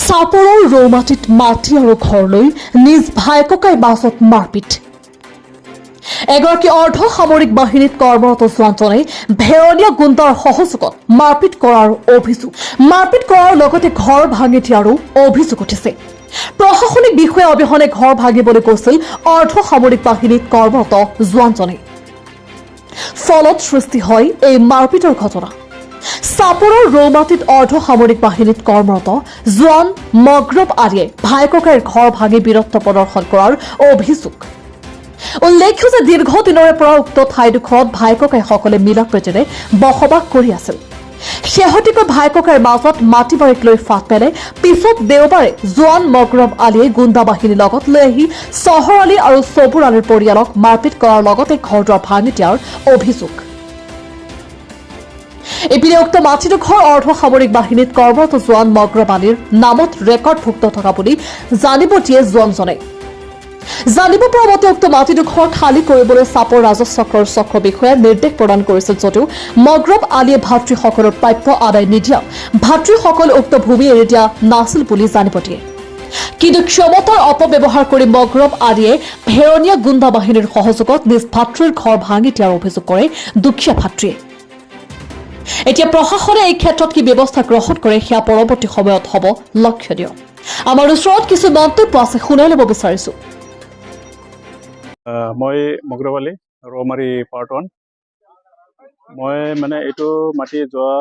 চাপৰৰ ৰৌমাটিত মাটি আৰু ঘৰলৈ নিজ ভাইককাই বাছত মাৰপিট। এগৰাকী অৰ্ধ সামৰিক বাহিনীত কৰ্মৰত জোৱানজনে ভেৰণীয়া গুণ্ডাৰ সহযোগত মাৰপিট কৰাৰ অভিযোগ। মাৰপিট কৰাৰ লগতে ঘৰ ভাঙি দিয়াৰো অভিযোগ উঠিছে। প্ৰশাসনিক বিষয়া অবিহনে ঘৰ ভাঙিবলৈ গৈছিল অৰ্ধ সামৰিক বাহিনীত কৰ্মৰত জোৱানজনে। ফলত সৃষ্টি হয় এই মাৰপিটৰ ঘটনা। চাপৰৰ ৰৌমাটিত অৰ্ধ সামৰিক বাহিনীত কৰ্মৰত জোৱান মগৰব আলীয়ে ভাইককাইৰ ঘৰ ভাঙি বীৰত্ব প্ৰদৰ্শন কৰাৰ অভিযোগ। উল্লেখ্য যে দীৰ্ঘদিনৰে পৰা উক্ত ঠাইডোখৰত ভাইককাইসকলে মিলা প্ৰীতিৰে বসবাস কৰি আছিল। শেহতীয়াকৈ ভাইককাইৰ মাজত মাটি বাৰীক লৈ ফাট পেলাই পিছত দেওবাৰে জোৱান মগৰব আলীয়ে গুণ্ডা বাহিনীৰ লগত লৈ আহি চহৰ আলী আৰু চবুৰ আলীৰ পৰিয়ালক মাৰপিট কৰাৰ লগতে ঘৰ দুৱাৰ ভাঙি দিয়াৰ অভিযোগ। ইপিনে উক্ত মাটিডোখৰ অৰ্ধ সামৰিক বাহিনীত কৰ্মৰত জোৱান মগৰব আলীৰ নামত ৰেকৰ্ডভুক্ত থকা বুলি জানিব দিয়ে জোৱানজনে। জানিব পৰা মতে উক্ত মাটিডোখৰ খালী কৰিবলৈ চাপৰ ৰাজহ চক্ৰৰ চক্ৰ বিষয়াই নিৰ্দেশ প্ৰদান কৰিছিল যদিও মগৰব আলীয়ে ভাতৃসকলৰ প্ৰাপ্য আদায় নিদিয়া ভাতৃসকল উক্ত ভূমি এৰি দিয়া নাছিল বুলি জানিব দিয়ে। কিন্তু ক্ষমতাৰ অপব্যৱহাৰ কৰি মগৰব আলীয়ে ভেৰণীয়া গুণ্ডা বাহিনীৰ সহযোগত নিজ ভাতৃৰ ঘৰ ভাঙি দিয়াৰ অভিযোগ কৰে দুখীয়া ভাতৃয়ে। এতিয়া প্ৰশাসনে এই ক্ষেত্ৰত কি ব্যৱস্থা গ্ৰহণ কৰে সেয়া পৰৱৰ্তী সময়ত হ'ব লক্ষণীয়। আমাৰ ওচৰত কিছু মন্তব্য আছে, শুনাই ল'ব বিচাৰিছো। মই মগৰব আলী, ৰৌমাৰী পাৰ্ট 1। মই মানে এইটো মাটি যোৱা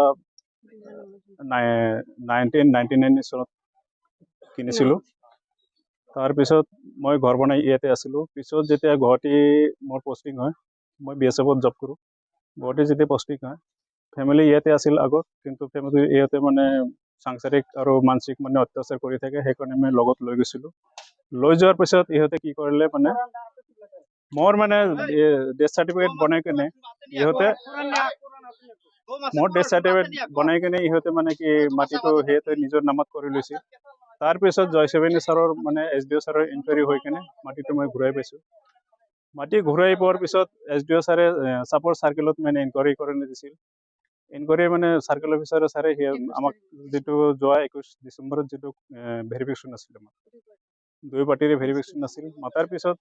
1999 চনত কিনিছিলোঁ। তাৰপিছত মই ঘৰ বনাই ইয়াতে আছিলোঁ। পিছত যেতিয়া গুৱাহাটী মোৰ পষ্টিং হয়, মই BSFত জব কৰোঁ। গুৱাহাটী যেতিয়া পষ্টিং হয়, ফেমিলি ইয়াতে আছিল আগত, কিন্তু ফেমিলি ইয়াতে মানে সাংসাৰিক আৰু মানসিক মানে অত্যাচাৰ কৰি থাকে, সেইকাৰণে মই লগত লৈ গৈছিলোঁ। লৈ যোৱাৰ পিছত ইহঁতে কি কৰিলে মানে মোৰ মানে ডেথ চাৰ্টিফিকেট বনাই কেনে ইহঁতে ইহঁতে মানে কি মাটিটো সিহঁতে নিজৰ নামত কৰি লৈছিল। তাৰপিছত জয়সেৱনী ছাৰৰ মানে SDO ছাৰৰ ইনকুৱাৰী হৈ কেনে মাটিটো মই ঘূৰাই পাইছোঁ। মাটি ঘূৰাই পোৱাৰ পিছত SDO ছাৰে চাপৰ চাৰ্কেলত মানে ইনকুৱাৰী কৰি দিছিল। ইনকুৱাৰী মানে চাৰ্কেল অফিচাৰে ছাৰে আমাক যিটো যোৱা 21 ডিচেম্বৰত যিটো ভেৰিফিকেশ্যন আছিল, আমাৰ দুই পাৰ্টিৰে ভেৰিফিকেশ্যন আছিল। মাতাৰ পিছত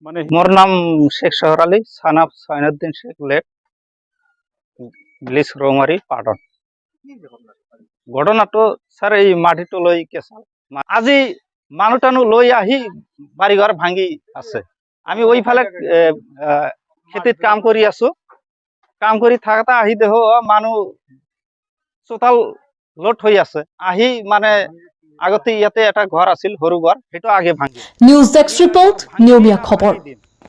মানে মোর নাম Sheikh Shahar Ali, son of Sainuddin Sheikh late, ব্লিস রৌমারি পাটন। ঘটনাটো স্যার এই মাটিটো লৈ কেঁচা আজি মানুহ টানু লৈ আহি বাড়িঘর ভাঙি আছে। আমি ওইফালে খেতিত কাম কৰি আছো। কাম কৰি থাকতে আহি দেহ মানুহ চোতাল লোট হৈ আছে। আহি মানে আগতে ইয়াতে এটা ঘৰ আছিল, সৰু ঘৰ, সেইটো আগে ভাঙি। নিউজ ডেস্ক ৰিপোৰ্ট, নিয়মীয়া খবৰ।